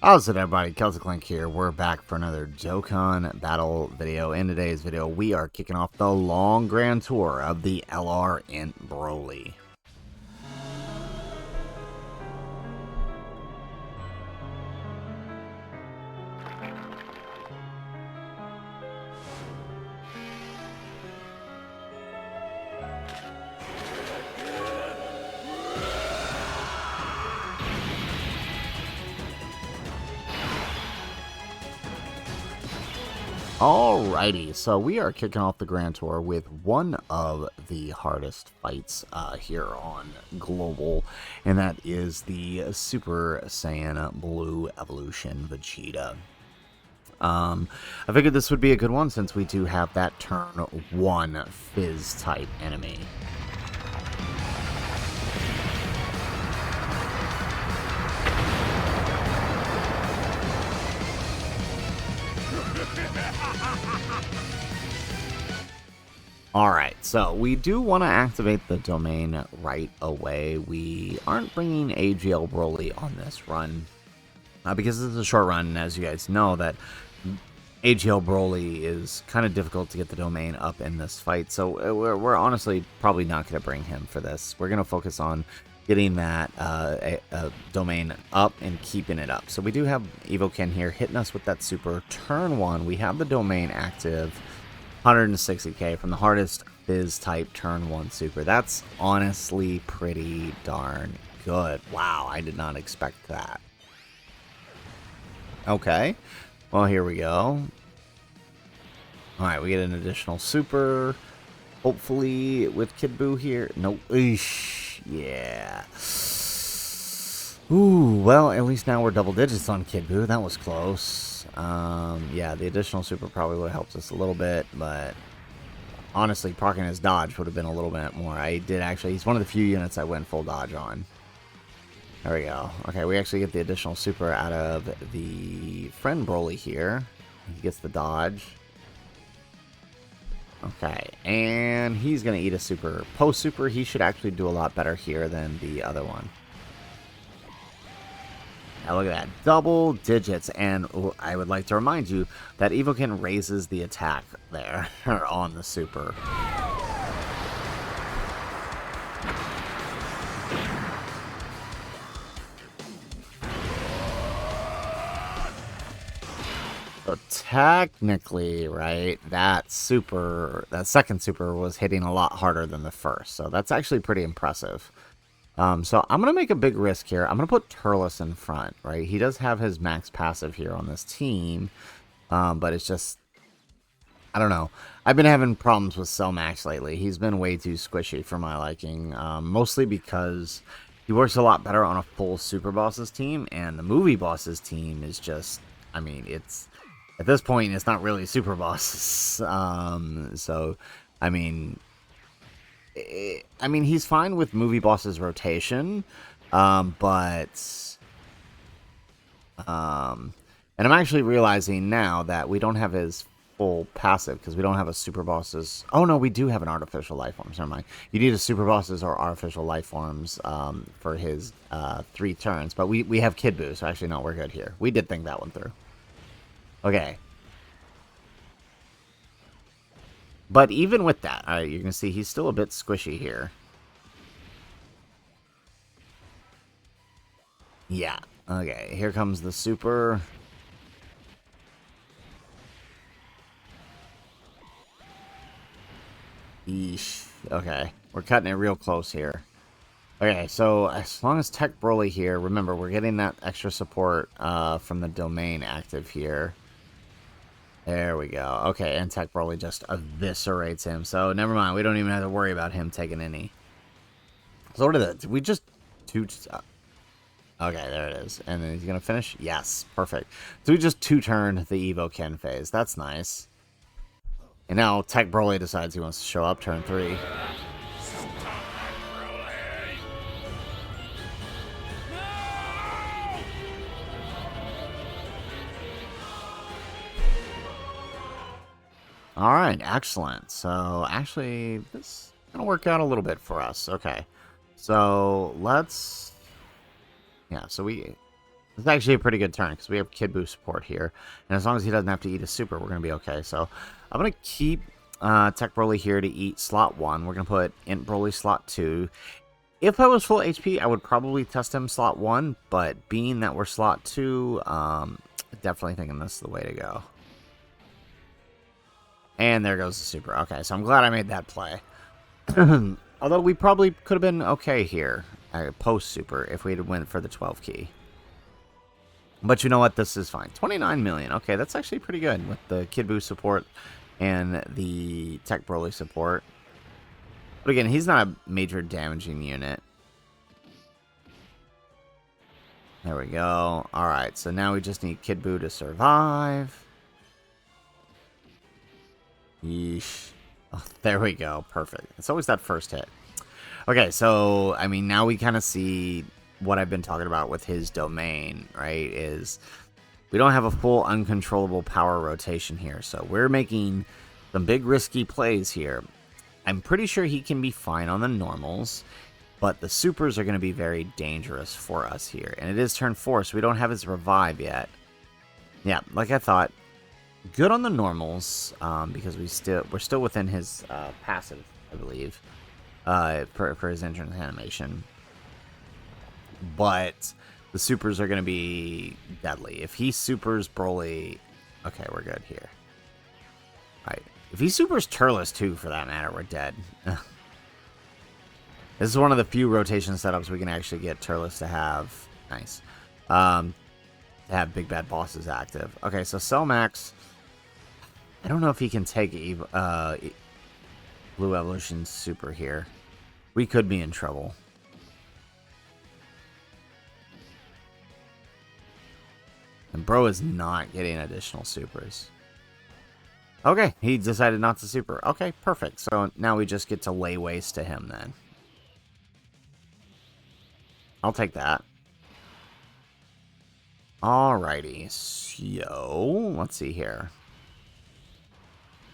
How's it, everybody? Celtic Link here. We're back for another Dokkan battle video. In today's video, we are kicking off the long grand tour of the LR INT Broly. Alrighty, so we are kicking off the Grand Tour with one of the hardest fights here on Global, and that is the Super Saiyan Blue Evolution Vegeta. I figured this would be a good one since we do have that turn 1 Fizz type enemy. Alright, so we do want to activate the domain right away. We aren't bringing AGL Broly on this run because this is a short run, and as you guys know, that AGL Broly is kind of difficult to get the domain up in this fight, so we're honestly probably not going to bring him for this. We're going to focus on getting that domain up and keeping it up. So we do have Evoken here hitting us with that super. Turn 1, we have the domain active. 160k from the hardest Fizz type turn 1 super. That's honestly pretty darn good. Wow, I did not expect that. Okay, well, here we go. Alright, we get an additional super. Hopefully with Kid Buu here. Nope. Eesh, yeah. Ooh, well, at least now we're double digits on Kid Buu. That was close. Yeah, the additional super probably would have helped us a little bit, but honestly, parking his dodge would have been a little bit more. I did actually, he's one of the few units I went full dodge on. There we go. Okay, we actually get the additional super out of the friend Broly here. He gets the dodge. Okay, and he's going to eat a super. Post super, he should actually do a lot better here than the other one. Now look at that, double digits, and I would like to remind you that Evoken raises the attack there on the super. So technically, right, that second super was hitting a lot harder than the first, so that's actually pretty impressive. So I'm going to make a big risk here. I'm going to put Turles in front, right? He does have his max passive here on this team, but it's just, I don't know. I've been having problems with Cell Max lately. He's been way too squishy for my liking, mostly because he works a lot better on a full Super Bosses team, and the movie Bosses team is just, I mean, it's, at this point, it's not really Super Bosses. So, I mean, he's fine with movie Boss's rotation, and I'm actually realizing now that we don't have his full passive because we don't have a Super Boss's. Oh no, we do have an artificial life forms. Never mind. You need a Super Boss's or artificial life forms for his 3 turns, but we have Kid Buu, so actually no, we're good here. We did think that one through. Okay. But even with that, you can see he's still a bit squishy here. Yeah. Okay, here comes the super. Eesh. Okay, we're cutting it real close here. Okay, so as long as Tech Broly here, remember, we're getting that extra support from the domain active here. There we go. Okay, and Tech Broly just eviscerates him. So, never mind. We don't even have to worry about him taking any. So, what did we just... Okay, there it is. And then he's going to finish? Yes, perfect. So, we just 2-turned the Evoken phase. That's nice. And now, Tech Broly decides he wants to show up turn 3. Alright, excellent. So, actually, this is going to work out a little bit for us. Okay. So, let's... Yeah, so we It's actually a pretty good turn because we have Kid Buu support here. And as long as he doesn't have to eat a super, we're going to be okay. So I'm going to keep Tech Broly here to eat slot 1. We're going to put INT Broly slot 2. If I was full HP, I would probably test him slot 1. But being that we're slot 2, definitely thinking this is the way to go. And there goes the super. Okay, so I'm glad I made that play. Although we probably could have been okay here post super if we had went for the 12 key. But you know what? This is fine. 29 million. Okay, that's actually pretty good with the Kid Buu support and the Tech Broly support. But again, he's not a major damaging unit. There we go. Alright, so now we just need Kid Buu to survive. Yeesh. Oh, there we go. Perfect. It's always that first hit. Okay, so, I mean, now we kind of see what I've been talking about with his domain, right? Is we don't have a full uncontrollable power rotation here. So we're making some big risky plays here. I'm pretty sure he can be fine on the normals, but the supers are going to be very dangerous for us here. And it is turn 4, so we don't have his revive yet. Yeah, like I thought. Good on the normals, because we're still within his passive, I believe, for his entrance animation. But the supers are going to be deadly. If he supers Broly, okay, we're good here. All right, if he supers Turles too, for that matter, we're dead. This is one of the few rotation setups we can actually get Turles to have. Nice. To have Big Bad Bosses active. Okay, so Cellmax, I don't know if he can take Blue Evolution Super here. We could be in trouble. And bro is not getting additional supers. Okay, he decided not to super. Okay, perfect. So now we just get to lay waste to him then. I'll take that. Alrighty, so let's see here.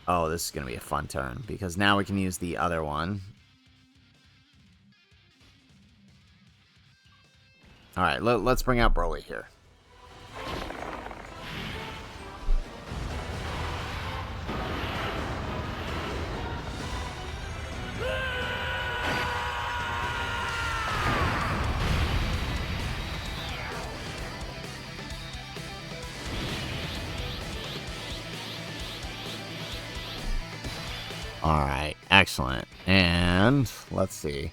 Oh, this is going to be a fun turn, because now we can use the other one. Alright, let's bring out Broly here. Alright, excellent. And let's see.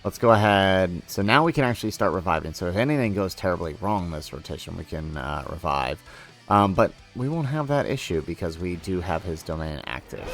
Let's go ahead. So now we can actually start reviving. So if anything goes terribly wrong this rotation, we can revive. But we won't have that issue because we do have his domain active.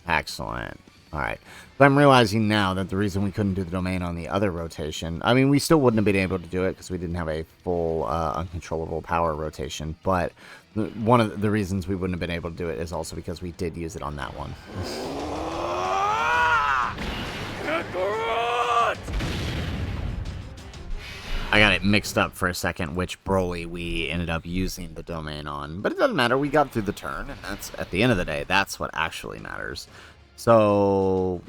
Excellent. Alright. But I'm realizing now that the reason we couldn't do the domain on the other rotation, I mean, we still wouldn't have been able to do it because we didn't have a full uncontrollable power rotation, but one of the reasons we wouldn't have been able to do it is also because we did use it on that one. I got it mixed up for a second which Broly we ended up using the domain on, but it doesn't matter. We got through the turn, and that's, at the end of the day, that's what actually matters. So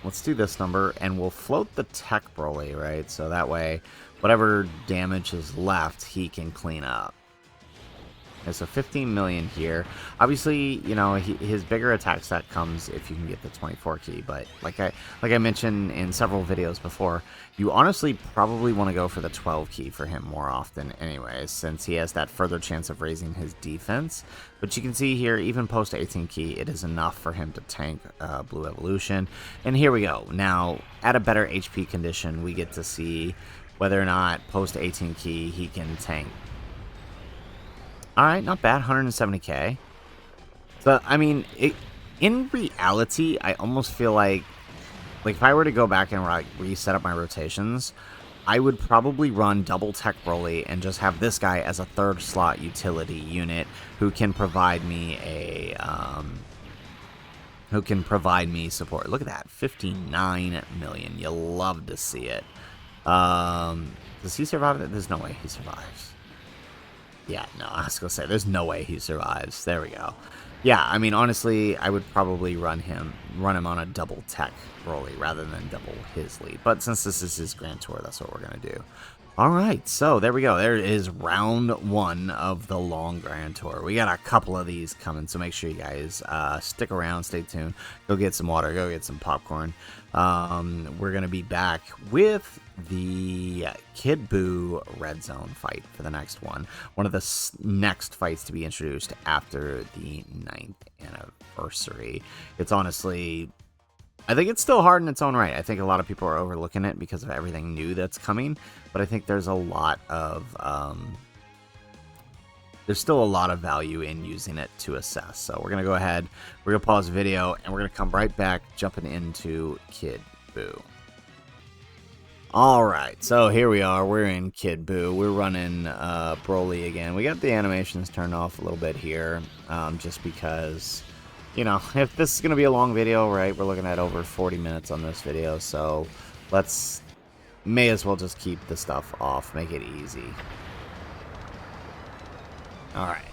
let's do this number, and we'll float the Tech Broly, right? So that way, whatever damage is left, he can clean up. Okay, so 15 million here. Obviously, you know, his bigger attack set comes if you can get the 24 key, but like I mentioned in several videos before, you honestly probably want to go for the 12 key for him more often anyways, since he has that further chance of raising his defense. But you can see here, even post 18 key, it is enough for him to tank Blue Evolution. And here we go. Now, at a better HP condition, we get to see whether or not post 18 key he can tank. Alright, not bad, 170k. So, I mean, in reality, I almost feel like if I were to go back and like reset up my rotations, I would probably run double Tech Broly and just have this guy as a third slot utility unit who can provide me a support. Look at that, 59 million. You'll love to see it. Does he survive it? There's no way he survives. Yeah, no, I was gonna say, there's no way he survives. There we go. Yeah, I mean, honestly, I would probably run him on a double tech Broly rather than double his lead. But since this is his Grand Tour, that's what we're gonna do. All right, so there we go. There is round 1 of the long Grand Tour. We got a couple of these coming, so make sure you guys stick around, stay tuned. Go get some water, go get some popcorn. We're going to be back with the Kid Buu Red Zone fight for the next one. One of the next fights to be introduced after the 9th anniversary. It's honestly... I think it's still hard in its own right. I think a lot of people are overlooking it because of everything new that's coming, but I think there's a lot of there's still a lot of value in using it to assess. So we're gonna go ahead, we're gonna pause the video, and we're gonna come right back jumping into Kid Buu. All right, so here we are. We're in Kid Buu. We're running Broly again. We got the animations turned off a little bit here, just because. You know, if this is going to be a long video, right, we're looking at over 40 minutes on this video, so may as well just keep the stuff off, make it easy. Alright.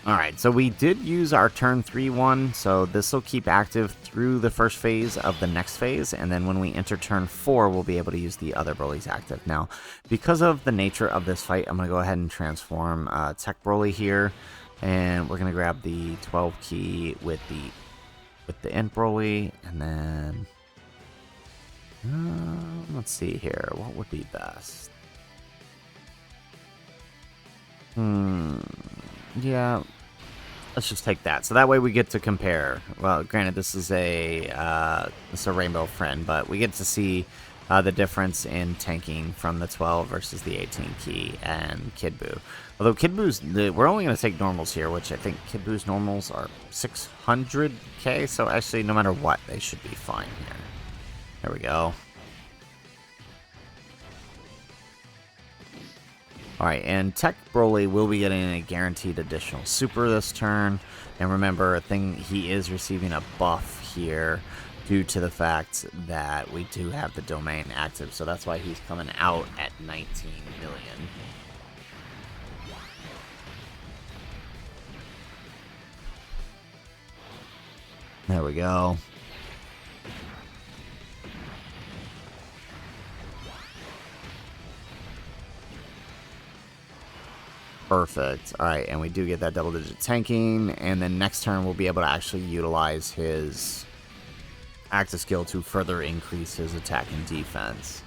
Alright, so we did use our turn 3 one, so this will keep active through the first phase of the next phase, and then when we enter turn 4, we'll be able to use the other Broly's active. Now, because of the nature of this fight, I'm going to go ahead and transform Tech Broly here, and we're going to grab the 12 key with the INT Broly, and then, let's see here, what would be best? Yeah, let's just take that. So that way we get to compare. Well, granted, this is a Rainbow Friend, but we get to see the difference in tanking from the 12 versus the 18 key and Kid Buu. Although Kid Buu's, we're only going to take normals here, which I think Kid Buu's normals are 600k. So actually, no matter what, they should be fine here. There we go. Alright, and Tech Broly will be getting a guaranteed additional super this turn. And remember, he is receiving a buff here due to the fact that we do have the domain active. So that's why he's coming out at 19 million. There we go. Perfect. Alright, and we do get that double-digit tanking, and then next turn we'll be able to actually utilize his active skill to further increase his attack and defense.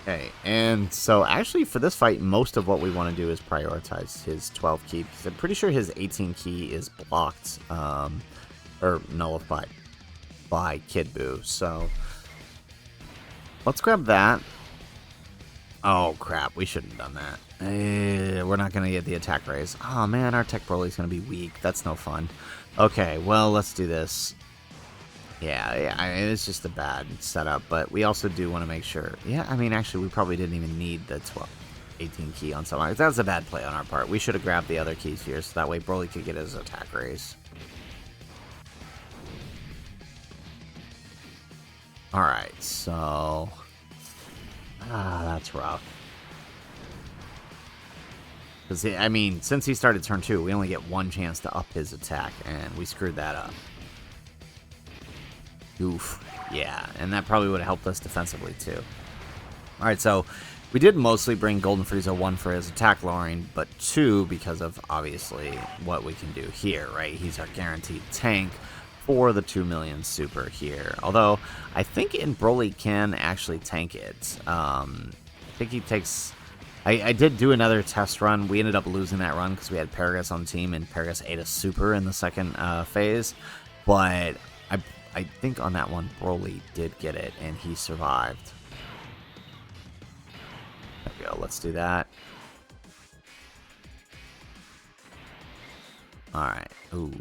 Okay, and so actually for this fight, most of what we want to do is prioritize his 12 key, because I'm pretty sure his 18 key is blocked, or nullified by Kid Buu, so... let's grab that. Oh, crap. We shouldn't have done that. We're not going to get the attack raise. Oh, man. Our Tech Broly's going to be weak. That's no fun. Okay, well, let's do this. Yeah, I mean, it's just a bad setup, but we also do want to make sure. Yeah, I mean, actually, we probably didn't even need the 18 key on something. That was a bad play on our part. We should have grabbed the other keys here, so that way Broly could get his attack raise. Alright, so... that's rough. Because, I mean, since he started turn 2, we only get one chance to up his attack, and we screwed that up. Oof. Yeah, and that probably would have helped us defensively, too. Alright, so we did mostly bring Golden Frieza 1 for his attack lowering, but 2 because of, obviously, what we can do here, right? He's our guaranteed tank for the 2 million super here. Although, I think Broly can actually tank it. I think he takes... I did do another test run. We ended up losing that run because we had Paragus on the team, and Paragus ate a super in the second phase. But I think on that one, Broly did get it, and he survived. There we go. Let's do that. Alright. Ooh.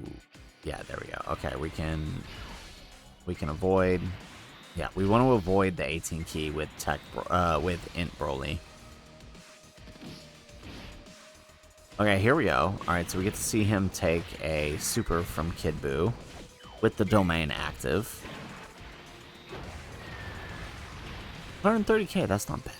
Yeah, there we go. Okay, we can avoid. Yeah, we want to avoid the 18 key with with INT Broly. Okay, here we go. All right, so we get to see him take a super from Kid Buu. with the domain active. 130k, that's not bad.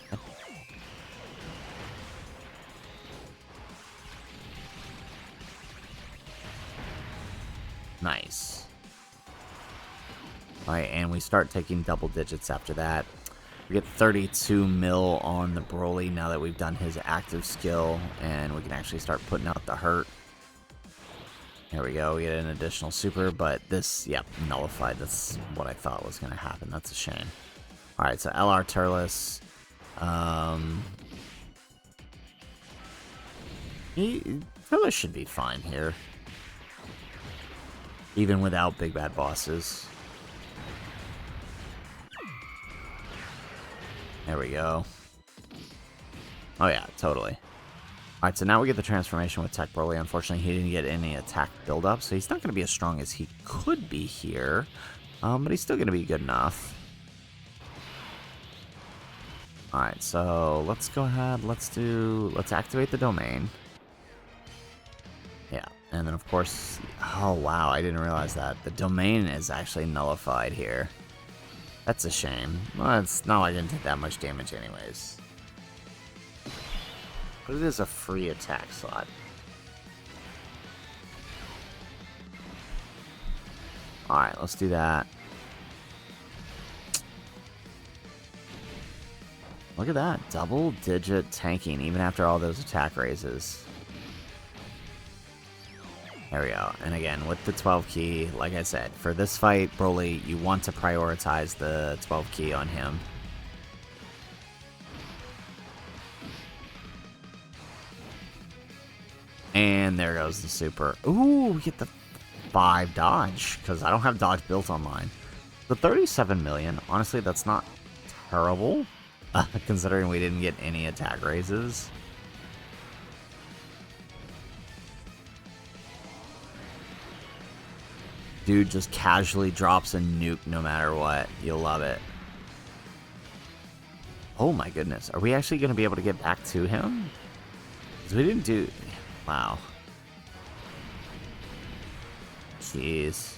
Nice. Alright, and we start taking double digits after that. We get 32 mil on the Broly now that we've done his active skill, and we can actually start putting out the hurt. There we go, we get an additional super, but this, yep, nullified. That's what I thought was going to happen. That's a shame. Alright, so LR Turles. Turles should be fine here. Even without big bad bosses. There we go. Oh yeah, totally. Alright, so now we get the transformation with Tech Broly. Unfortunately, he didn't get any attack buildup, so he's not going to be as strong as he could be here. But he's still going to be good enough. Alright, so let's go ahead. Let's activate the domain. Yeah, and then of course, oh wow, I didn't realize that. The domain is actually nullified here. That's a shame. Well, it's not like I didn't take that much damage anyways. But it is a free attack slot. Alright, let's do that. Look at that. Double-digit tanking, even after all those attack raises. There we go. And again, with the 12 key, like I said, for this fight, Broly, you want to prioritize the 12 key on him. And there goes the super. Ooh, we get the 5 dodge, because I don't have dodge built on mine. The 37 million, honestly, that's not terrible, considering we didn't get any attack raises. Dude just casually drops a nuke no matter what. You'll love it. Oh my goodness. Are we actually going to be able to get back to him? Because we didn't do... Wow. Jeez.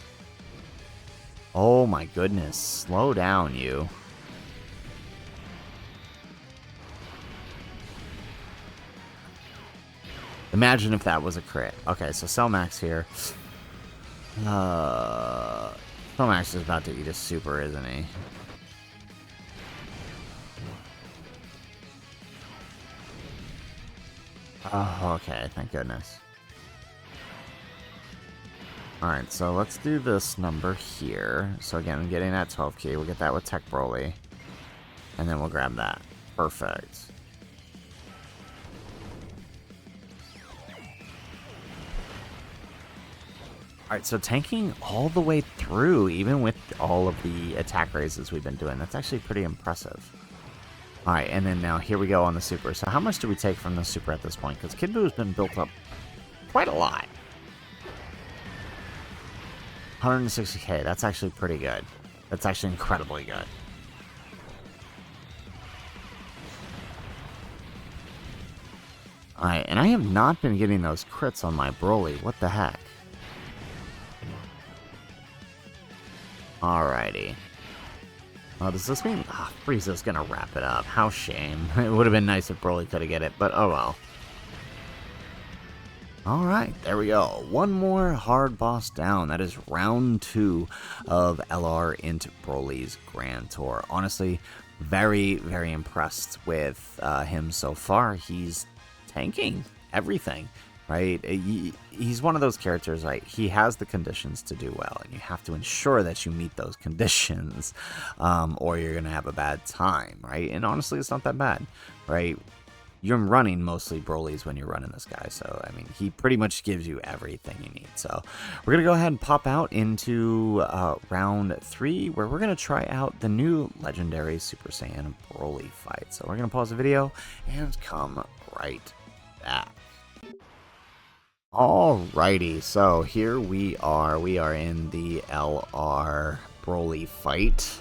Oh my goodness. Slow down, you. Imagine if that was a crit. Okay, so Cellmax here. Cellmax is about to eat a super, isn't he? Oh, okay, thank goodness. Alright, so let's do this number here. So again, I'm getting that 12 key. We'll get that with Tech Broly. And then we'll grab that. Perfect. Alright, so tanking all the way through, even with all of the attack raises we've been doing, that's actually pretty impressive. Alright, and then now here we go on the super. So how much do we take from the super at this point? Because Kid Buu has been built up quite a lot. 160k, that's actually pretty good. That's actually incredibly good. Alright, and I have not been getting those crits on my Broly. What the heck? Alrighty. Oh, does this mean... Ah, Frieza's gonna wrap it up. How shame. It would have been nice if Broly could have get it, but oh well. Alright, there we go. One more hard boss down. That is round 2 of LR INT Broly's Grand Tour. Honestly, very, very impressed with him so far. He's tanking everything. Right? He's one of those characters, right? He has the conditions to do well, and you have to ensure that you meet those conditions, or you're going to have a bad time, right? And honestly, it's not that bad, right? You're running mostly Broly's when you're running this guy, so, I mean, he pretty much gives you everything you need. So, we're going to go ahead and pop out into round 3, where we're going to try out the new legendary Super Saiyan Broly fight. So, we're going to pause the video and come right back. Alrighty, so here we are in the LR Broly fight.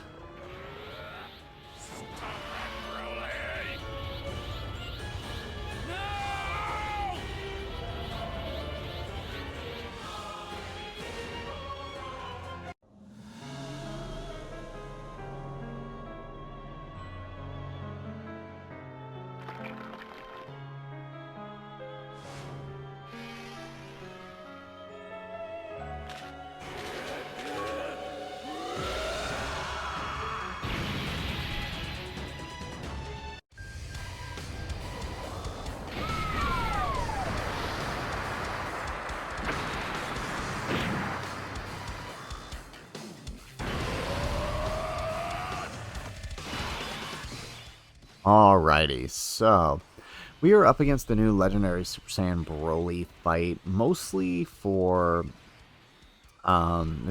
Alrighty, so we are up against the new legendary Super Saiyan Broly fight, mostly for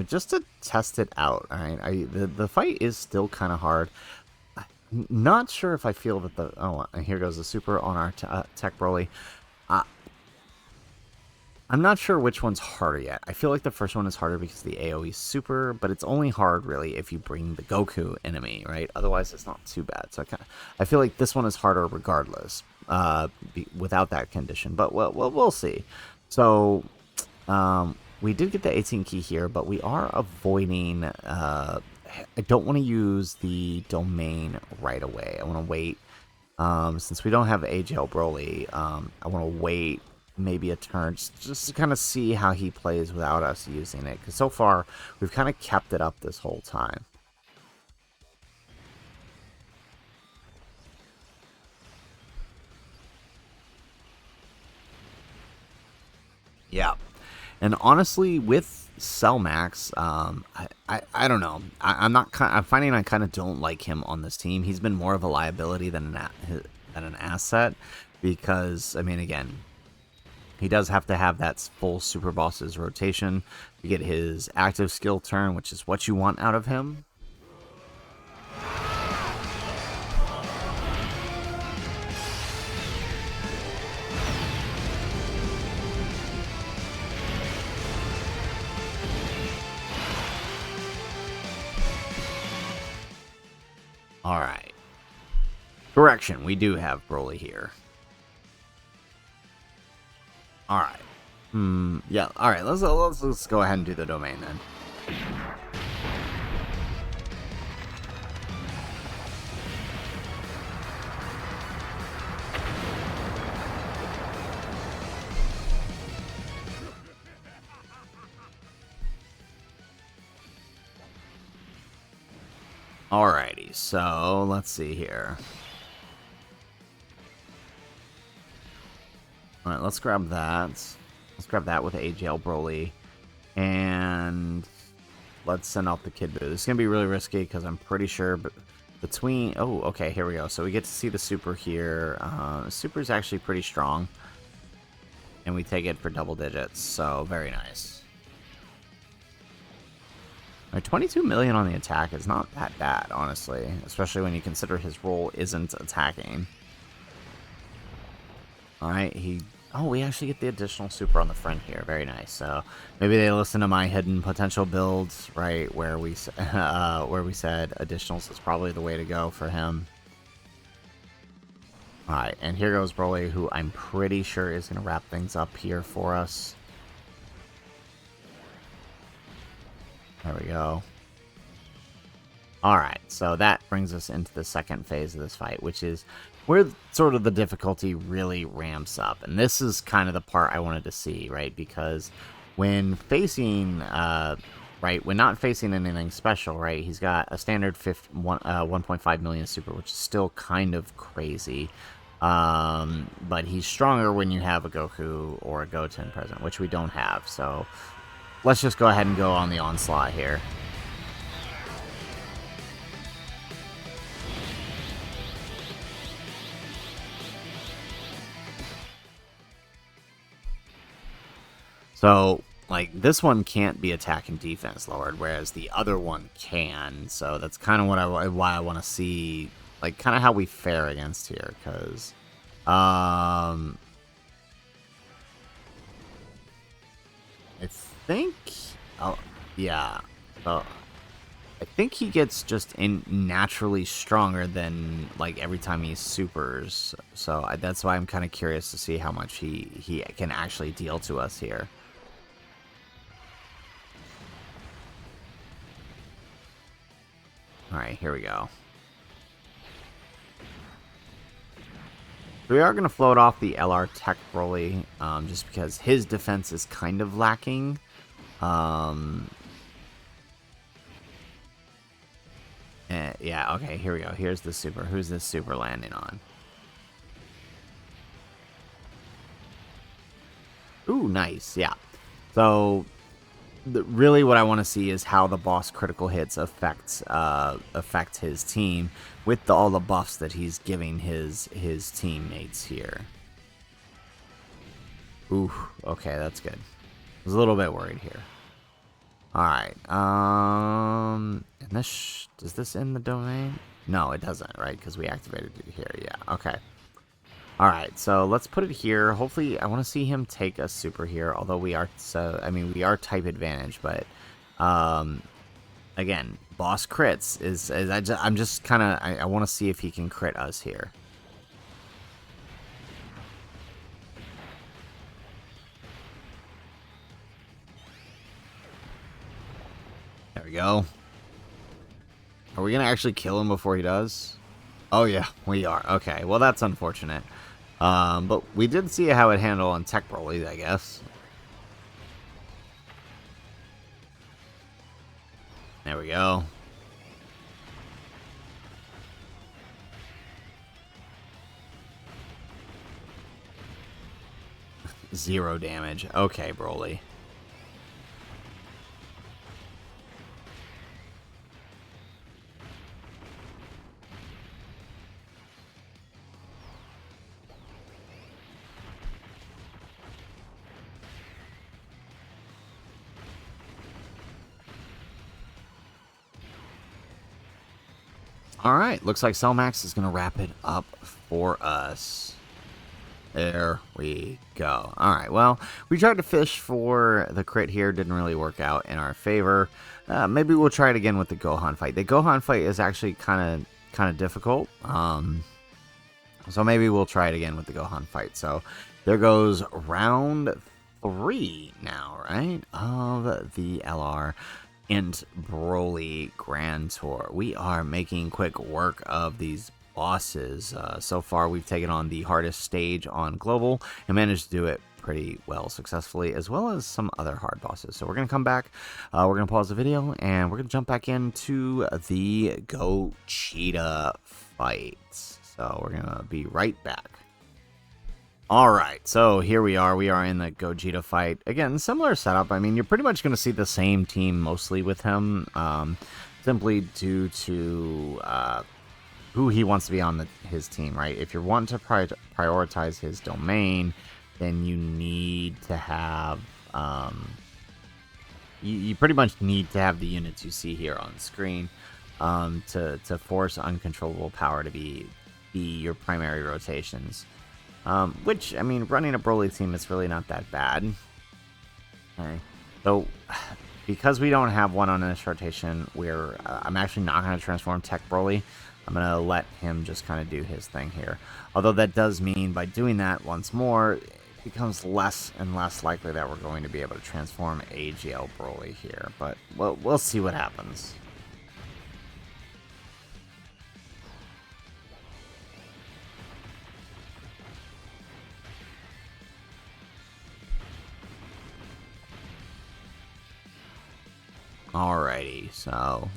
just to test it out. Alright, the fight is still kind of hard. Not sure if I feel that the here goes the super on our Tech Broly. Uh, I'm not sure which one's harder yet. I feel like the first one is harder because of the AoE super, but it's only hard really if you bring the Goku enemy, right? Otherwise, it's not too bad. So I feel like this one is harder regardless, without that condition. But we'll see. So we did get the 18 key here, but we are avoiding. I don't want to use the domain right away. I want to wait. Since we don't have AGL Broly, I want to wait maybe a turn just to kind of see how he plays without us using it, because so far we've kind of kept it up this whole time. Yeah, and honestly with Cell Max, I don't know, I'm finding I kind of don't like him on this team. He's been more of a liability than an asset, because I mean, again, he does have to have that full Super Boss's rotation to get his active skill turn, which is what you want out of him. Alright. Correction, we do have Broly here. Alright. Yeah, alright, let's go ahead and do the domain then. Alrighty, so let's see here. Alright, let's grab that. Let's grab that with AGL Broly. And let's send out the Kid Buu. This is going to be really risky because I'm pretty sure between... Oh, okay, here we go. So we get to see the super here. The super is actually pretty strong. And we take it for double digits, so very nice. 22 million on the attack is not that bad, honestly. Especially when you consider his role isn't attacking. Alright, oh, we actually get the additional super on the front here. Very nice. So maybe they listen to my hidden potential builds, right, where we said additionals is probably the way to go for him. Alright, and here goes Broly, who I'm pretty sure is going to wrap things up here for us. There we go. Alright, so that brings us into the second phase of this fight, which is where sort of the difficulty really ramps up. And this is kind of the part I wanted to see, right? Because when facing, when not facing anything special, right, he's got a standard 1.5 million super, which is still kind of crazy. But he's stronger when you have a Goku or a Goten present, which we don't have. So let's just go ahead and go on the onslaught here. So, like, this one can't be attack and defense lowered, whereas the other one can. So that's kind of why I want to see, like, kind of how we fare against here, because, I think, oh, yeah, so I think he gets just naturally stronger than, like, every time he supers. So that's why I'm kind of curious to see how much he can actually deal to us here. Alright, here we go. So we are going to float off the LR Tech Broly, just because his defense is kind of lacking. Yeah, okay, here we go. Here's the super. Who's this super landing on? Ooh, nice, yeah. So really what I want to see is how the boss critical hits affect his team with all the buffs that he's giving his teammates here. Ooh, okay, that's good. I was a little bit worried here. All right. And this does this end the domain? No, it doesn't, right? Because we activated it here. Yeah. Okay. All right. So let's put it here. Hopefully, I want to see him take a super here. Although we are we are type advantage, but again, boss crits is I'm just kind of I want to see if he can crit us here. There we go. Are we going to actually kill him before he does? Oh, yeah, we are. Okay, well, that's unfortunate. But we did see how it handled on Tech Broly, I guess. There we go. Zero damage. Okay, Broly. Alright, looks like Cellmax is going to wrap it up for us. There we go. Alright, well, we tried to fish for the crit here. Didn't really work out in our favor. Maybe we'll try it again with the Gohan fight. The Gohan fight is actually kind of difficult. So maybe we'll try it again with the Gohan fight. So there goes round 3 now, right? Of the LR INT Broly Grand Tour. We are making quick work of these bosses. So far, we've taken on the hardest stage on Global and managed to do it pretty well successfully, as well as some other hard bosses. So we're going to come back, we're going to pause the video, and we're going to jump back into the Gogeta fight. So we're going to be right back. Alright, so here we are. We are in the Gogeta fight. Again, similar setup. I mean, you're pretty much going to see the same team mostly with him, simply due to who he wants to be on his team, right? If you're wanting to prioritize his domain, then you need to have... you pretty much need to have the units you see here on screen to force uncontrollable power to be your primary rotations. Which, I mean, running a Broly team, it's really not that bad. Okay. So, because we don't have one on this rotation, I'm actually not going to transform Tech Broly. I'm going to let him just kind of do his thing here. Although that does mean, by doing that once more, it becomes less and less likely that we're going to be able to transform AGL Broly here. But we'll see what happens. Alrighty, so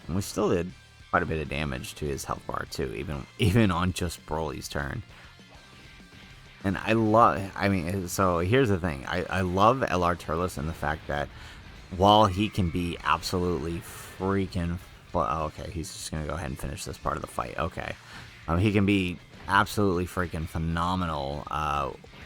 we still did quite a bit of damage to his health bar too, even on just Broly's turn. And so here's the thing. I love LR Turles in the fact that while he can be absolutely freaking... Oh, okay, he's just going to go ahead and finish this part of the fight. Okay. He can be absolutely freaking phenomenal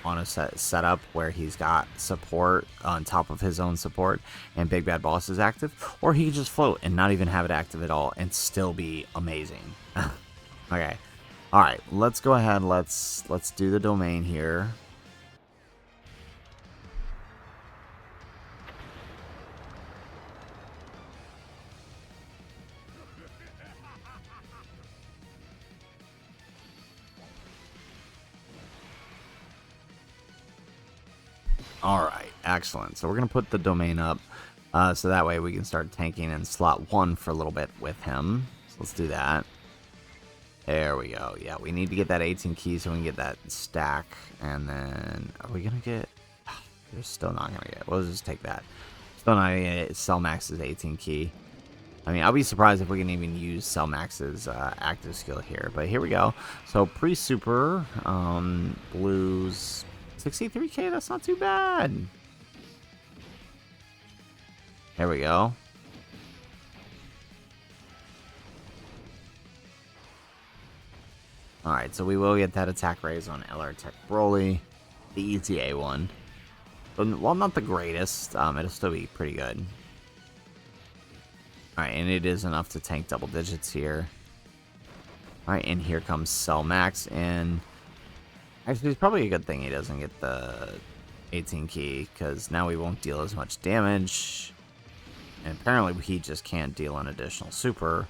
on a setup where he's got support on top of his own support and Big Bad Boss is active, or he can just float and not even have it active at all and still be amazing. Okay, all right, let's go ahead, let's do the domain here. Alright, excellent. So we're going to put the domain up so that way we can start tanking in slot 1 for a little bit with him. So let's do that. There we go. Yeah, we need to get that 18 key so we can get that stack. And then, are we going to get... We're still not going to get... We'll just take that. Still not going to get Cellmax's 18 key. I mean, I'll be surprised if we can even use Cellmax's active skill here. But here we go. So pre-super, Blues... 63k, that's not too bad. There we go. Alright, so we will get that attack raise on LR Tech Broly, the ETA one. But, well, not the greatest, it'll still be pretty good. Alright, and it is enough to tank double digits here. Alright, and here comes Cell Max, and actually it's probably a good thing he doesn't get the 18 key, because now we won't deal as much damage. And apparently he just can't deal an additional super.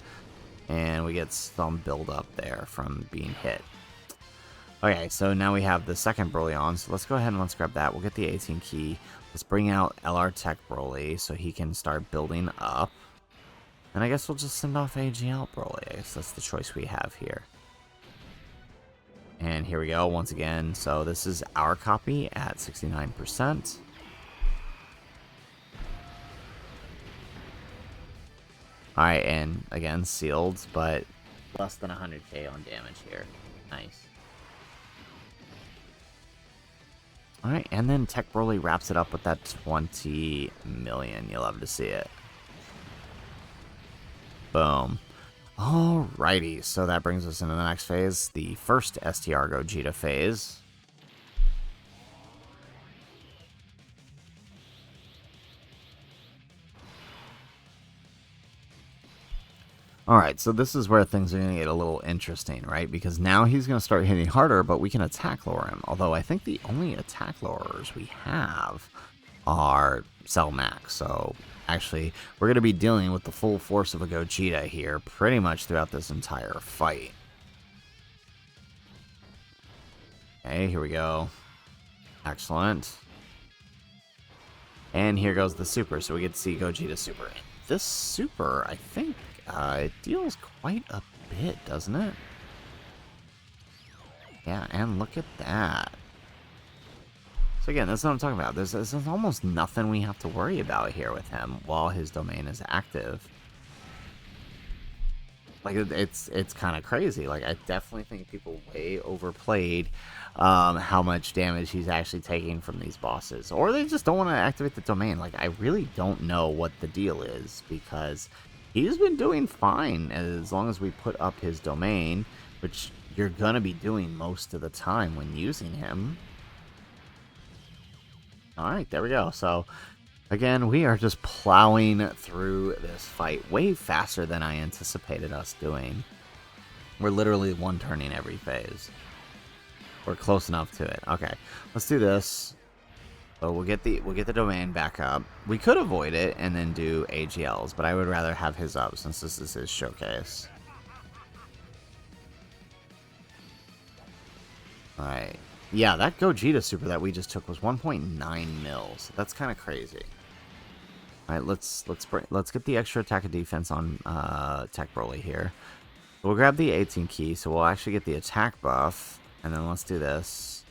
And we get some build up there from being hit. Okay, so now we have the second Broly on. So let's go ahead and let's grab that. We'll get the 18 key. Let's bring out LR Tech Broly so he can start building up. And I guess we'll just send off AGL Broly. I guess that's the choice we have here. And here we go once again. So this is our copy at 69%. Alright, and again, sealed, but less than 100k on damage here. Nice. Alright, and then Tech Broly wraps it up with that 20 million. You'll love to see it. Boom. Alrighty, so that brings us into the next phase, the first STR Gogeta phase. Alright, so this is where things are going to get a little interesting, right? Because now he's going to start hitting harder, but we can attack lower him. Although I think the only attack lowerers we have are Cell Max. So actually, we're going to be dealing with the full force of a Gogeta here pretty much throughout this entire fight. Okay, here we go. Excellent. And here goes the super. So we get to see Gogeta super. And this super, I think, it deals quite a bit, doesn't it? Yeah, and look at that. So again, that's what I'm talking about. There's almost nothing we have to worry about here with him while his domain is active. Like, it's kind of crazy. Like, I definitely think people way overplayed how much damage he's actually taking from these bosses. Or they just don't want to activate the domain. Like, I really don't know what the deal is, because he's been doing fine as long as we put up his domain, which you're going to be doing most of the time when using him. Alright, there we go. So, again, we are just plowing through this fight way faster than I anticipated us doing. We're literally one-turning every phase. We're close enough to it. Okay, let's do this. So we'll get the domain back up. We could avoid it and then do AGLs, but I would rather have his up since this is his showcase. Alright. Yeah, that Gogeta super that we just took was 1.9 mils. That's kind of crazy. Alright, let's get the extra attack and defense on Tech Broly here. We'll grab the 18 key, so we'll actually get the attack buff. And then let's do this.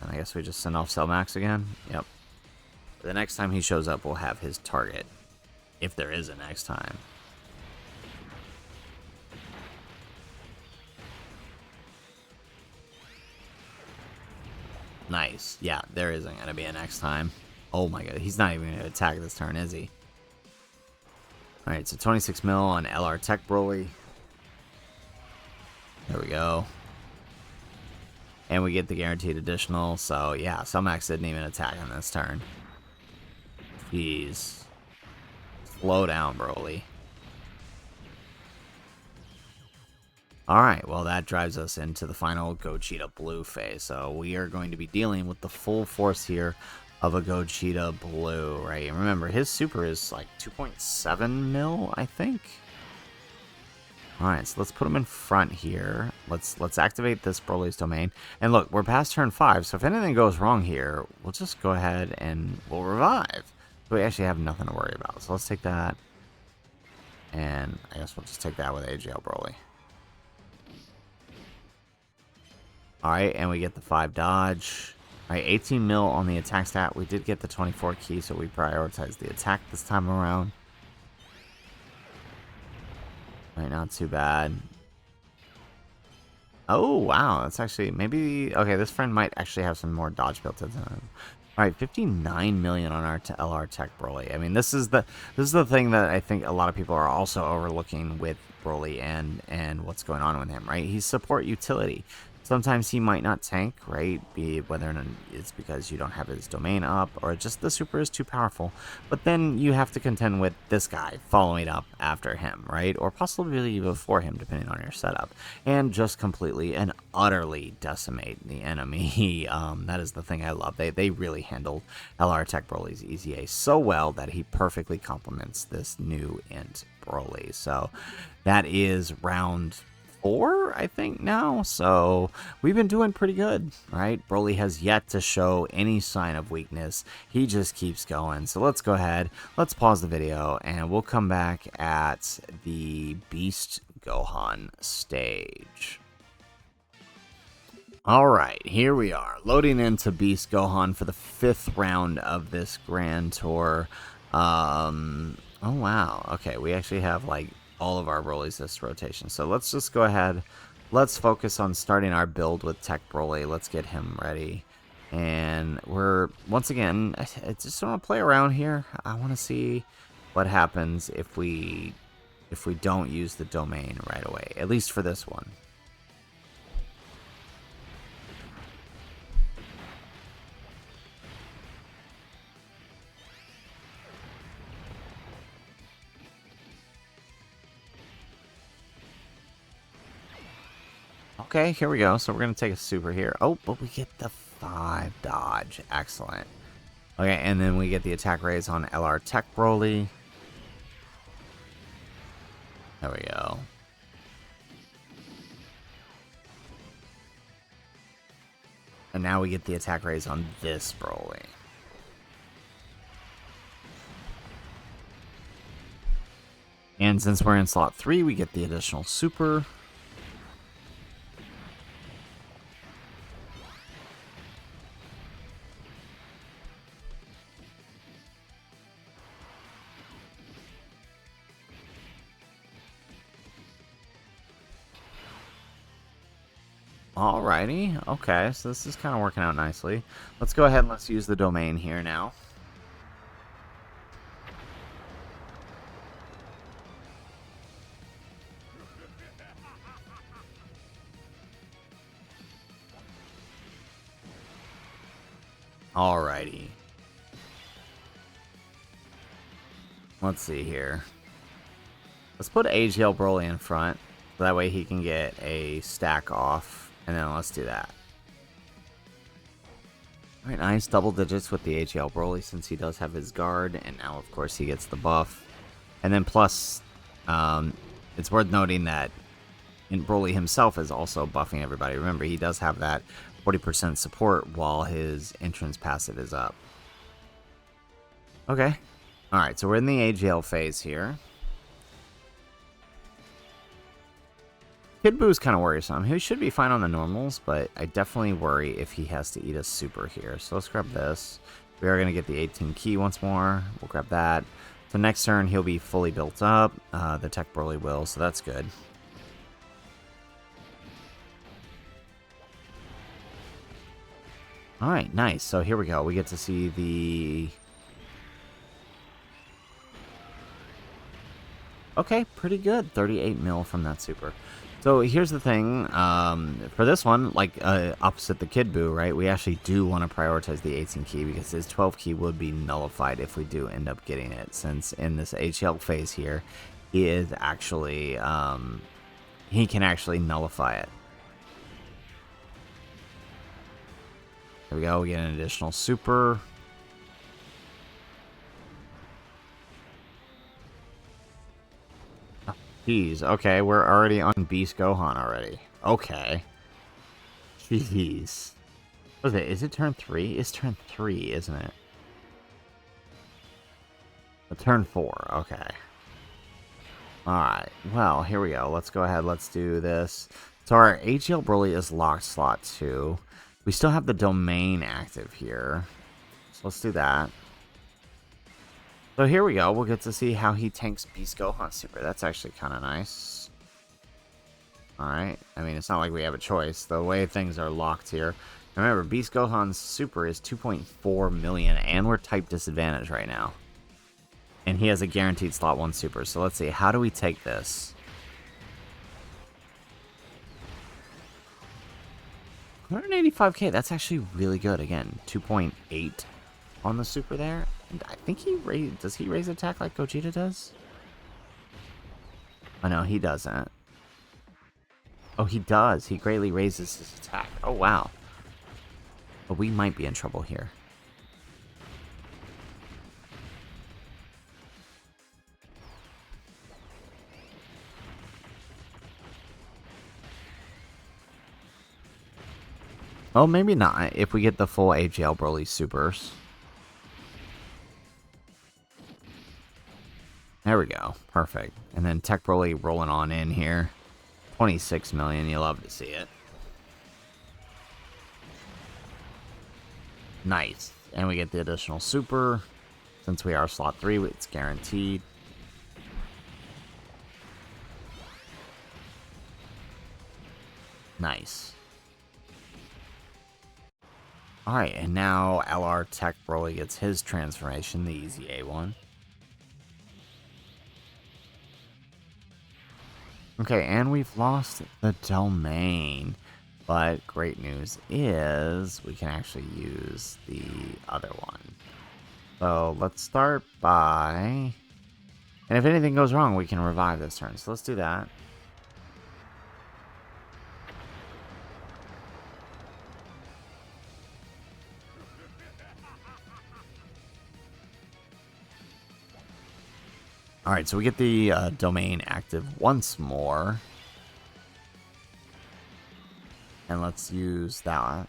And I guess we just send off Cell Max again. Yep. The next time he shows up, we'll have his target. If there is a next time. Nice. Yeah, there isn't going to be a next time. Oh my god, he's not even going to attack this turn, is he? Alright, so 26 mil on LR Tech Broly. There we go. And we get the guaranteed additional, so yeah, Cell Max didn't even attack on this turn. Jeez. Slow down, Broly. Alright, well that drives us into the final Gogeta Blue phase. So we are going to be dealing with the full force here of a Gogeta Blue, right? And remember, his super is like 2.7 mil, I think. Alright, so let's put him in front here. Let's activate this Broly's domain. And look, we're past turn 5, so if anything goes wrong here, we'll just go ahead and we'll revive. So we actually have nothing to worry about. So let's take that. And I guess we'll just take that with AGL Broly. Alright, and we get the 5 dodge. Alright, 18 mil on the attack stat. We did get the 24 key, so we prioritized the attack this time around. Right, not too bad. Oh, wow. That's actually, maybe, okay, this friend might actually have some more dodge built into him. All right, 59 million on our LR Tech Broly. I mean, this is the thing that I think a lot of people are also overlooking with Broly and what's going on with him, right? He's support utility. Sometimes he might not tank, right? Be it whether or not it's because you don't have his domain up or just the super is too powerful. But then you have to contend with this guy following up after him, right? Or possibly before him, depending on your setup. And just completely and utterly decimate the enemy. That is the thing I love. They really handled LR Tech Broly's EZA so well that he perfectly complements this new INT Broly. So that is round 4, I think, now. So we've been doing pretty good, right? Broly has yet to show any sign of weakness. He just keeps going. So let's go ahead, let's pause the video, and we'll come back at the Beast Gohan stage. Alright, here we are, loading into Beast Gohan for the 5th round of this Grand Tour. Oh wow, okay, we actually have like all of our Broly's this rotation. So let's just go ahead. Let's focus on starting our build with Tech Broly. Let's get him ready. And we're, once again, I just want to play around here. I want to see what happens if we don't use the domain right away, at least for this one. Okay, here we go. So we're going to take a super here. Oh, but we get the 5 dodge. Excellent. Okay, and then we get the attack raise on LR Tech Broly. There we go. And now we get the attack raise on this Broly. And since we're in slot 3, we get the additional super. Alrighty, okay, so this is kind of working out nicely. Let's go ahead and let's use the domain here now. Alrighty. Let's see here. Let's put AGL Broly in front, so that way he can get a stack off. And then let's do that. Alright, nice. Double digits with the AGL Broly since he does have his guard. And now, of course, he gets the buff. And then plus, it's worth noting that Broly himself is also buffing everybody. Remember, he does have that 40% support while his entrance passive is up. Okay. Alright, so we're in the AGL phase here. Kid Boo's kind of worrisome. He should be fine on the normals, but I definitely worry if he has to eat a super here. So let's grab this. We are going to get the 18 key once more. We'll grab that. So next turn, he'll be fully built up. The Tech Broly will, so that's good. Alright, nice. So here we go. We get to see the... Okay, pretty good. 38 mil from that super. So here's the thing, for this one, like opposite the Kid Buu, right, we actually do want to prioritize the 18 key because his 12 key would be nullified if we do end up getting it, since in this HL phase here, he is actually, he can actually nullify it. There we go, we get an additional super. Jeez, okay, we're already on Beast Gohan already. Okay. Jeez. What is it? Is it turn 3? It's turn 3, isn't it? Turn 4, okay. Alright, well, here we go. Let's go ahead, let's do this. So our AGL Broly is locked slot 2. We still have the domain active here. So let's do that. So here we go. We'll get to see how he tanks Beast Gohan Super. That's actually kind of nice. Alright. I mean, it's not like we have a choice. The way things are locked here. Remember, Beast Gohan's super is 2.4 million, and we're type disadvantage right now. And he has a guaranteed slot 1 super, so let's see, how do we take this? 185k, that's actually really good. Again, 2.8 on the super there. And I think does he raise attack like Gogeta does? Oh no, he doesn't. Oh, he does. He greatly raises his attack. Oh, wow. But we might be in trouble here. Oh, maybe not, if we get the full AGL Broly supers. There we go. Perfect. And then Tech Broly rolling on in here. 26 million. You love to see it. Nice. And we get the additional super. Since we are slot 3, it's guaranteed. Nice. Alright, and now LR Tech Broly gets his transformation, the easy A1. Okay, and we've lost the domain. But great news is we can actually use the other one. So let's start by... And if anything goes wrong, we can revive this turn. So let's do that. Alright, so we get the domain active once more. And let's use that.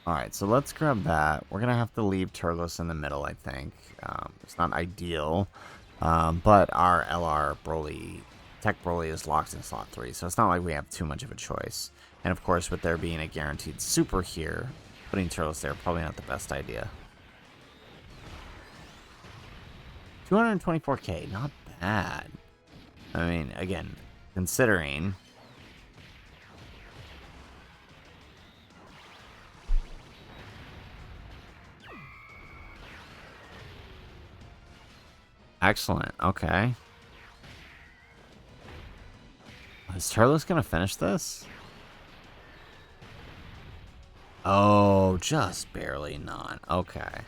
Alright, so let's grab that. We're going to have to leave Turles in the middle, I think. It's not ideal. But our LR Broly, Tech Broly is locked in slot 3. So it's not like we have too much of a choice. And of course, with there being a guaranteed super here, putting Turles there, probably not the best idea. 224k, not bad. I mean, again, considering... Excellent, okay. Is Turles gonna finish this? Oh, just barely not. Okay.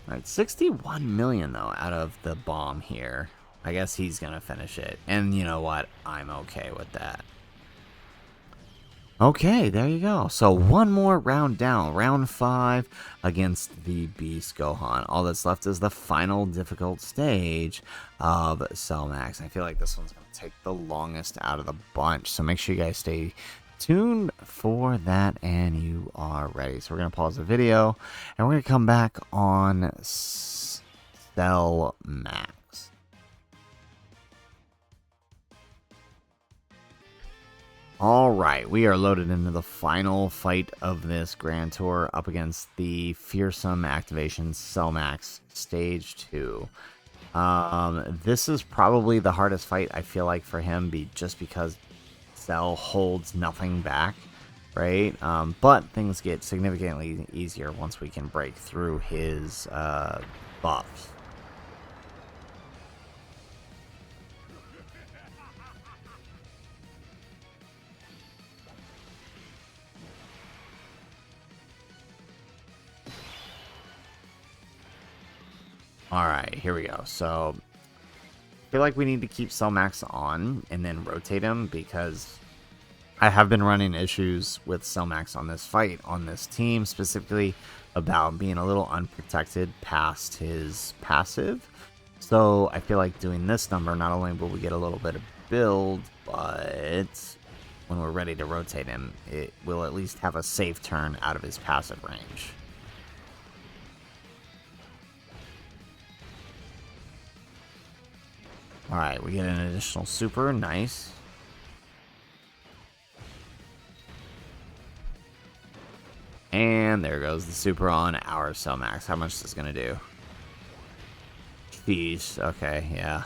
Alright, 61 million, though, out of the bomb here. I guess he's going to finish it. And you know what? I'm okay with that. Okay, there you go. So one more round down. Round 5 against the Beast Gohan. All that's left is the final difficult stage of Cell Max. I feel like this one's going to take the longest out of the bunch. So make sure you guys stay tuned for that and you are ready. So we're going to pause the video and we're going to come back on Cell Max. Alright, we are loaded into the final fight of this Grand Tour up against the fearsome activation Cell Max Stage 2. This is probably the hardest fight I feel like for him just because Cell holds nothing back, right? But things get significantly easier once we can break through his buffs. Alright, here we go. So I feel like we need to keep Cell Max on and then rotate him because I have been running issues with Cell Max on this fight, on this team, specifically about being a little unprotected past his passive. So I feel like doing this number, not only will we get a little bit of build, but when we're ready to rotate him, it will at least have a safe turn out of his passive range. Alright, we get an additional super, nice. And there goes the super on our Cell Max. How much is this going to do? Jeez, okay, yeah.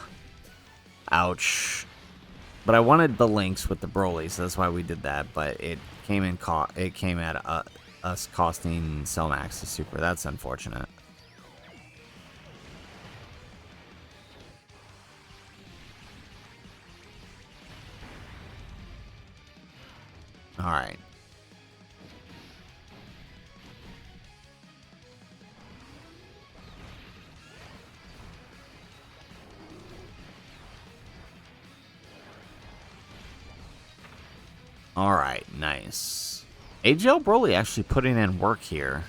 Ouch. But I wanted the links with the Broly, so that's why we did that. But it came in it came at us costing Cellmax the super. That's unfortunate. All right. All right, nice. AGL Broly actually putting in work here.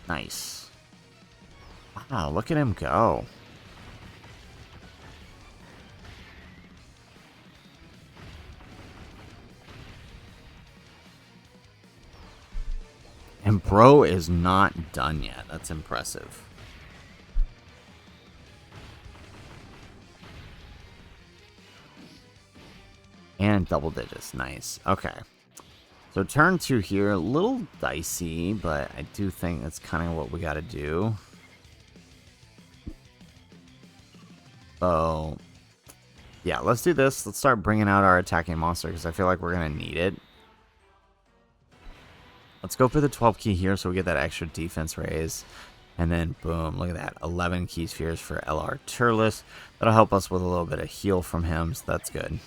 Nice. Wow, look at him go. And Bro is not done yet. That's impressive. And double digits. Nice. Okay. So turn 2 here. A little dicey, but I do think that's kind of what we got to do. So, yeah, let's do this. Let's start bringing out our attacking monster because I feel like we're going to need it. Let's go for the 12 key here so we get that extra defense raise. And then, boom, look at that. 11 key spheres for LR Turles. That'll help us with a little bit of heal from him, so that's good.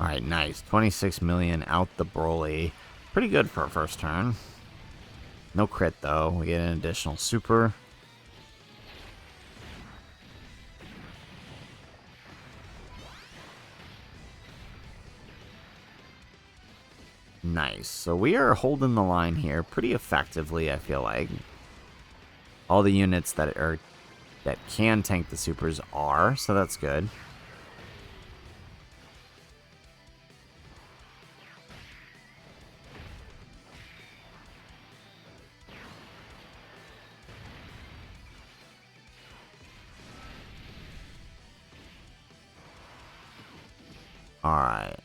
Alright, nice. 26 million out the Broly. Pretty good for a first turn. No crit, though. We get an additional super. Nice. So we are holding the line here pretty effectively, I feel like. All the units that can tank the supers are, so that's good. Alright.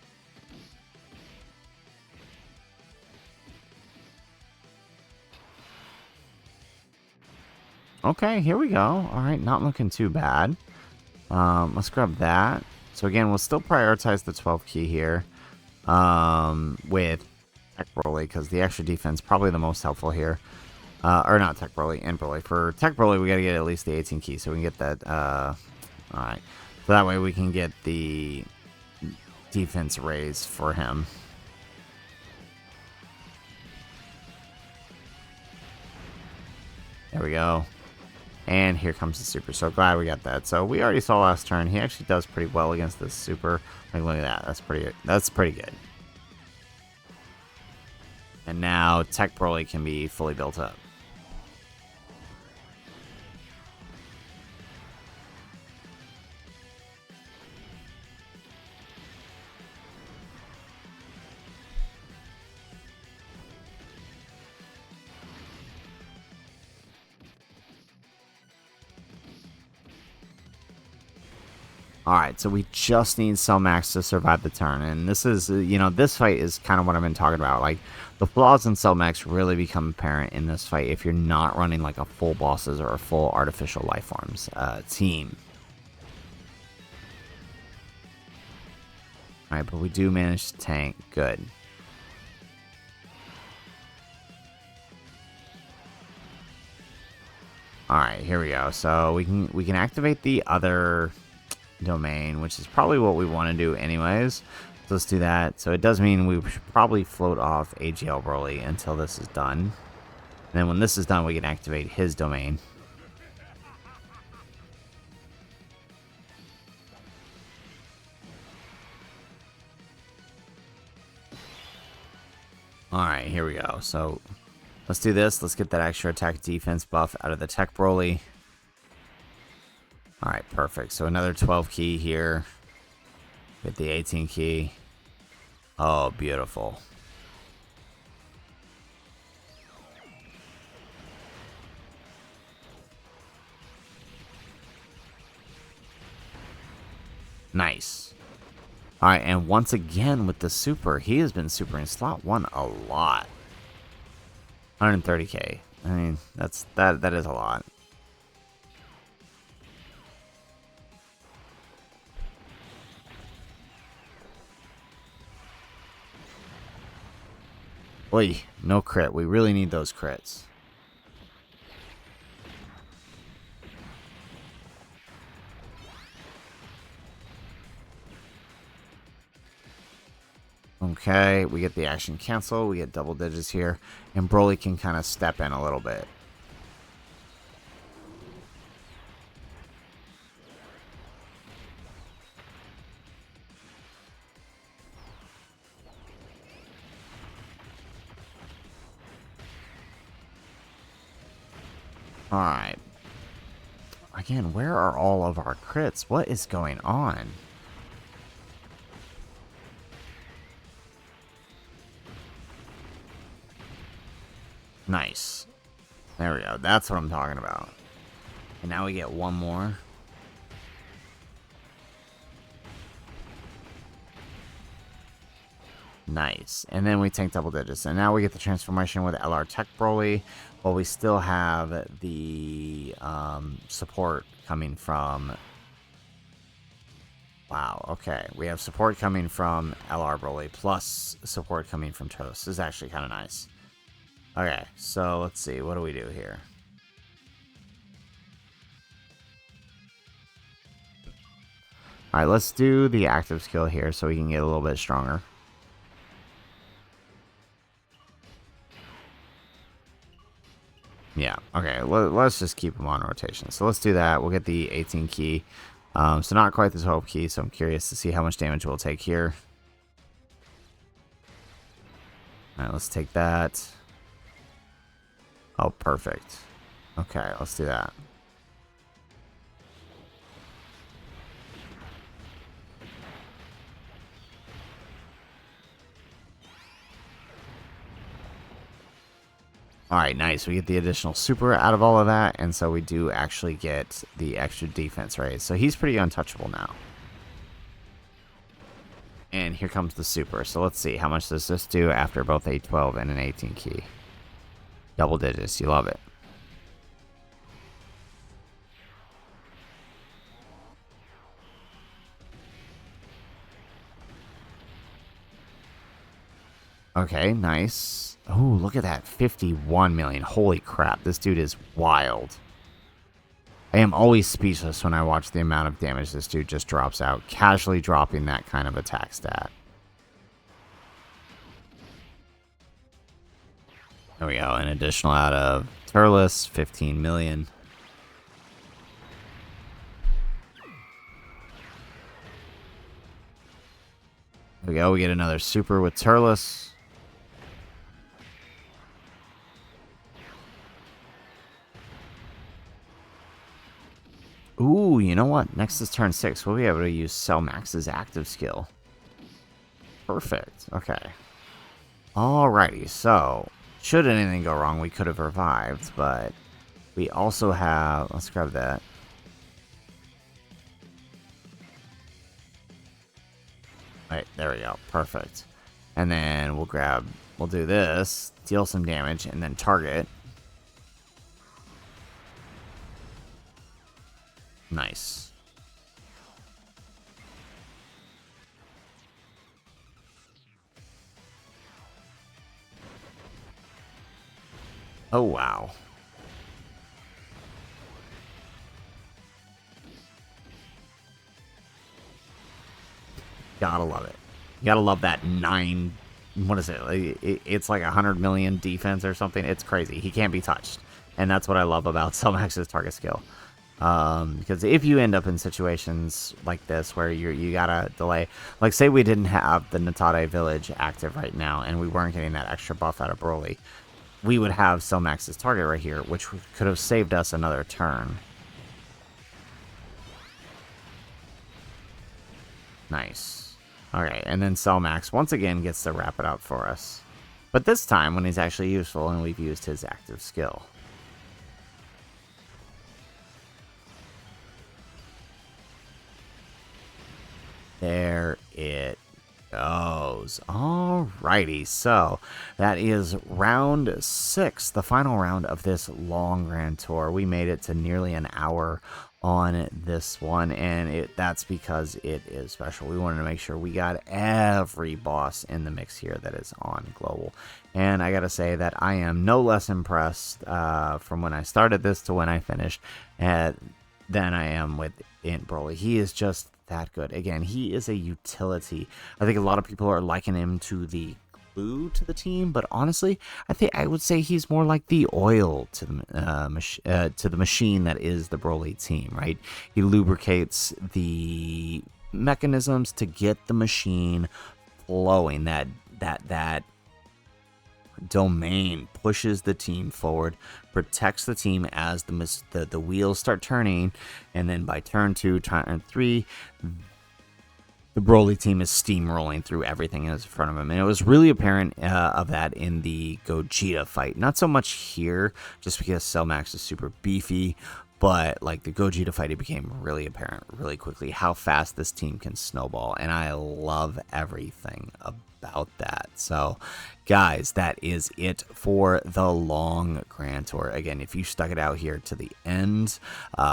Okay, here we go. Alright, not looking too bad. Let's grab that. So again, we'll still prioritize the 12 key here. With Tech Broly, because the extra defense probably the most helpful here. Or not Tech Broly, and Broly. For Tech Broly, we gotta get at least the 18 key, so we can get that, alright. So that way we can get the defense raise for him. There we go. And here comes the super. So glad we got that. So we already saw last turn. He actually does pretty well against this super. Like, look at that. That's pretty good. And now Tech Broly can be fully built up. Alright, so we just need Cellmax to survive the turn, and this is, you know, this fight is kind of what I've been talking about. Like, the flaws in Cellmax really become apparent in this fight if you're not running, like, a full bosses or a full artificial life forms team. Alright, but we do manage to tank. Good. Alright, here we go. So we can activate the other domain, which is probably what we want to do anyways. So let's do that. So it does mean we should probably float off AGL Broly until this is done. And then when this is done, we can activate his domain. Alright, here we go. So let's do this. Let's get that extra attack defense buff out of the Tech Broly. Alright, perfect. So another 12 key here. Get the 18 key. Oh, beautiful. Nice. Alright, and once again with the super, he has been supering slot 1 a lot. 130k. I mean, that is a lot. Oy, no crit. We really need those crits. Okay, we get the action cancel. We get double digits here. And Broly can kind of step in a little bit. Alright. Again, where are all of our crits? What is going on? Nice. There we go. That's what I'm talking about. And now we get one more. Nice. And then we tank double digits. And now we get the transformation with LR Tech Broly. But we still have the support coming from... Wow, okay. We have support coming from LR Broly plus support coming from Toast. This is actually kind of nice. Okay, so let's see. What do we do here? Alright, let's do the active skill here so we can get a little bit stronger. Yeah, okay, let's just keep them on rotation. So let's do that. We'll get the 18 key. So not quite the 12 key, so I'm curious to see how much damage we'll take here. Alright, let's take that. Oh, perfect. Okay, let's do that. Alright, nice. We get the additional super out of all of that, and so we do actually get the extra defense raise. So he's pretty untouchable now. And here comes the super. So let's see. How much does this do after both a 12 and an 18 key? Double digits. You love it. Okay, nice. Oh, look at that. 51 million. Holy crap. This dude is wild. I am always speechless when I watch the amount of damage this dude just drops out. Casually dropping that kind of attack stat. There we go. An additional out of Turles. 15 million. There we go. We get another super with Turles. Ooh, you know what? Next is turn 6. We'll be able to use Cell Max's active skill. Perfect. Okay. Alrighty, so should anything go wrong, we could have revived, but we also have... Let's grab that. Right, there we go. Perfect. And then we'll do this, deal some damage, and then target. Nice. Oh, wow. Gotta love it. You gotta love that 9... What is it? It's like 100 million defense or something. It's crazy. He can't be touched. And that's what I love about Cellmax's target skill. Because if you end up in situations like this where you gotta delay, like say we didn't have the Natade village active right now and we weren't getting that extra buff out of Broly, we would have Cellmax's target right here, which could have saved us another turn. Nice. Alright, and then Cellmax once again gets to wrap it up for us. But this time when he's actually useful and we've used his active skill. there it goes. Alrighty, so that is round 6, the final round of this long Grand Tour. We made it to nearly an hour on this one, and that's because it is special. We wanted to make sure we got every boss in the mix here that is on Global. And I gotta say that I am no less impressed from when I started this to when I finished than I am with INT Broly. He is just that good. Again, he is a utility. I think a lot of people are likening him to the glue to the team, but honestly, I would say he's more like the oil to the machine that is the Broly team, right? He lubricates the mechanisms to get the machine flowing. That domain pushes the team forward, protects the team as the wheels start turning, and then by turn 2, turn 3, the Broly team is steamrolling through everything that's in front of him. And it was really apparent of that in the Gogeta fight. Not so much here, just because Cell Max is super beefy, but like the Gogeta fight, it became really apparent really quickly how fast this team can snowball. And I love everything about that. So guys, that is it for the long Grand Tour. Again, if you stuck it out here to the end,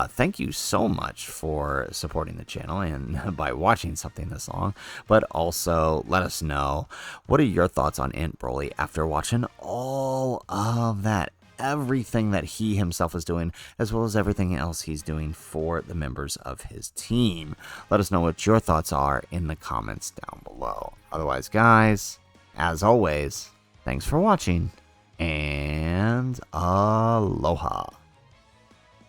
thank you so much for supporting the channel and by watching something this long. But also let us know, what are your thoughts on INT Broly after watching all of that, everything that he himself is doing, as well as everything else he's doing for the members of his team? Let us know what your thoughts are in the comments down below. Otherwise, guys, as always, thanks for watching, and aloha.